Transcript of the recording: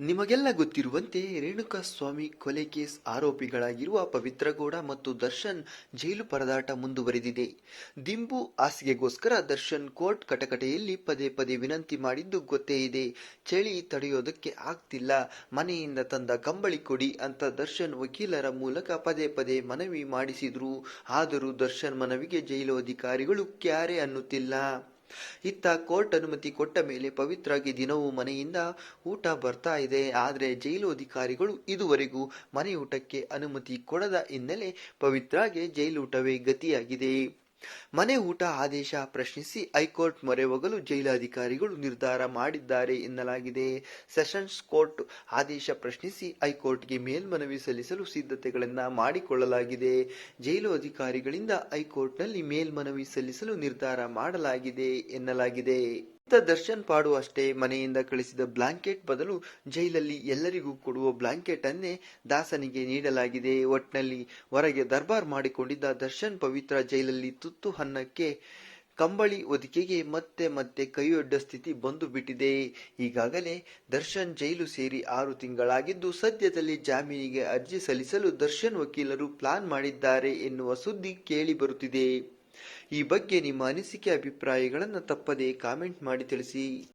ನಿಮಗೆಲ್ಲ ಗೊತ್ತಿರುವಂತೆ ರೇಣುಕಾಸ್ವಾಮಿ ಕೊಲೆ ಕೇಸ್ ಆರೋಪಿಗಳಾಗಿರುವ ಪವಿತ್ರಗೌಡ ಮತ್ತು ದರ್ಶನ್ ಜೈಲು ಪರದಾಟ ಮುಂದುವರೆದಿದೆ. ದಿಂಬು ಹಾಸಿಗೆಗೋಸ್ಕರ ದರ್ಶನ್ ಕೋರ್ಟ್ ಕಟಕಟೆಯಲ್ಲಿ ಪದೇ ಪದೇ ವಿನಂತಿ ಮಾಡಿದ್ದು ಗೊತ್ತೇ ಇದೆ. ಚಳಿ ತಡೆಯೋದಕ್ಕೆ ಆಗ್ತಿಲ್ಲ, ಮನೆಯಿಂದ ತಂದ ಕಂಬಳಿ ಕೊಡಿ ಅಂತ ದರ್ಶನ್ ವಕೀಲರ ಮೂಲಕ ಪದೇ ಪದೇ ಮನವಿ ಮಾಡಿಸಿದ್ರು. ಆದರೂ ದರ್ಶನ್ ಮನವಿಗೆ ಜೈಲು ಅಧಿಕಾರಿಗಳು ಕ್ಯಾರೆ ಅನ್ನುತ್ತಿಲ್ಲ. ಇತ್ತ ಕೋರ್ಟ್ ಅನುಮತಿ ಕೊಟ್ಟ ಮೇಲೆ ಪವಿತ್ರಗೆ ದಿನವೂ ಮನೆಯಿಂದ ಊಟ ಬರ್ತಾ ಇದೆ. ಆದ್ರೆ ಜೈಲು ಅಧಿಕಾರಿಗಳು ಇದುವರೆಗೂ ಮನೆಯೂಟಕ್ಕೆ ಅನುಮತಿ ಕೊಡದ ಹಿನ್ನೆಲೆ ಪವಿತ್ರಗೆ ಜೈಲೂಟವೇ ಗತಿಯಾಗಿದೆ. ಮನೆ ಊಟ ಆದೇಶ ಪ್ರಶ್ನಿಸಿ ಹೈಕೋರ್ಟ್ ಮೊರೆ ಹೋಗಲು ಜೈಲಾಧಿಕಾರಿಗಳು ನಿರ್ಧಾರ ಮಾಡಿದ್ದಾರೆ ಎನ್ನಲಾಗಿದೆ. ಸೆಷನ್ಸ್ ಕೋರ್ಟ್ ಆದೇಶ ಪ್ರಶ್ನಿಸಿ ಹೈಕೋರ್ಟ್ಗೆ ಮೇಲ್ಮನವಿ ಸಲ್ಲಿಸಲು ಸಿದ್ಧತೆಗಳನ್ನ ಮಾಡಿಕೊಳ್ಳಲಾಗಿದೆ. ಜೈಲು ಅಧಿಕಾರಿಗಳಿಂದ ಹೈಕೋರ್ಟ್ನಲ್ಲಿ ಮೇಲ್ಮನವಿ ಸಲ್ಲಿಸಲು ನಿರ್ಧಾರ ಮಾಡಲಾಗಿದೆ ಎನ್ನಲಾಗಿದೆ. ದರ್ಶನ್ ಪಾಡು ಅಷ್ಟೇ, ಮನೆಯಿಂದ ಕಳಿಸಿದ ಬ್ಲಾಂಕೆಟ್ ಬದಲು ಜೈಲಲ್ಲಿ ಎಲ್ಲರಿಗೂ ಕೊಡುವ ಬ್ಲಾಂಕೆಟ್ ಅನ್ನೇ ದಾಸನಿಗೆ ನೀಡಲಾಗಿದೆ. ಒಟ್ನಲ್ಲಿ ಹೊರಗೆ ದರ್ಬಾರ್ ಮಾಡಿಕೊಂಡಿದ್ದ ದರ್ಶನ್ ಪವಿತ್ರ ಜೈಲಲ್ಲಿ ತುತ್ತು ಅನ್ನಕ್ಕೆ ಕಂಬಳಿ ಹೊದಿಕೆಗೆ ಮತ್ತೆ ಮತ್ತೆ ಕೈಯೊಡ್ಡ ಸ್ಥಿತಿ ಬಂದು ಬಿಟ್ಟಿದೆ. ಈಗಾಗಲೇ ದರ್ಶನ್ ಜೈಲು ಸೇರಿ 6 ತಿಂಗಳಾಗಿದ್ದು ಸದ್ಯದಲ್ಲಿ ಜಾಮೀನಿಗೆ ಅರ್ಜಿ ಸಲ್ಲಿಸಲು ದರ್ಶನ್ ವಕೀಲರು ಪ್ಲಾನ್ ಮಾಡಿದ್ದಾರೆ ಎನ್ನುವ ಸುದ್ದಿ ಕೇಳಿ ಬರುತ್ತಿದೆ. ಈ ಬಗ್ಗೆ ನಿಮ್ಮ ಅನಿಸಿಕೆ ಅಭಿಪ್ರಾಯಗಳನ್ನು ತಪ್ಪದೇ ಕಾಮೆಂಟ್ ಮಾಡಿ ತಿಳಿಸಿ.